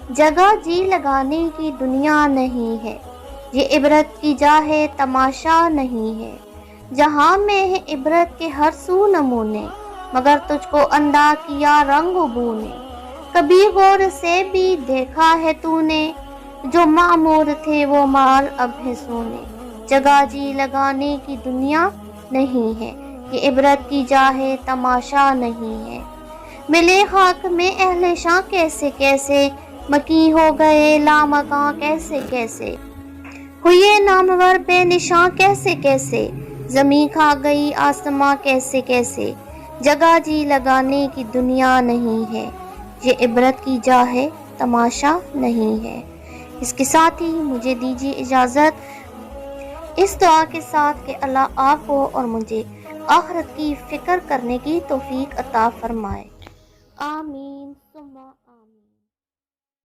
جگہ جی لگانے کی دنیا نہیں ہے، یہ عبرت کی جا ہے تماشا نہیں ہے۔ جہاں میں ہے عبرت کے ہر سو نمونے، مگر تجھ کو اندھا کیا رنگ و بو نے۔ کبھی غور سے بھی دیکھا ہے تو نے، جو معمور تھے وہ مال اب ہے سونے۔ جگہ جی لگانے کی دنیا نہیں ہے، یہ عبرت کی جا ہے تماشا نہیں ہے۔ ملے خاک میں اہل شاں کیسے کیسے، مکی ہو گئے لامکاں کیسے کیسے۔ ہوئے نامور بے نشاں کیسے کیسے، زمیں کھا گئی آسماں کیسے کیسے۔ جگہ جی لگانے کی دنیا نہیں ہے، یہ عبرت کی جا ہے تماشا نہیں ہے۔ اس کے ساتھ ہی مجھے دیجیے اجازت، اس دعا کے ساتھ کہ اللہ آپ کو اور مجھے آخرت کی فکر کرنے کی توفیق عطا فرمائے۔ آمین ثم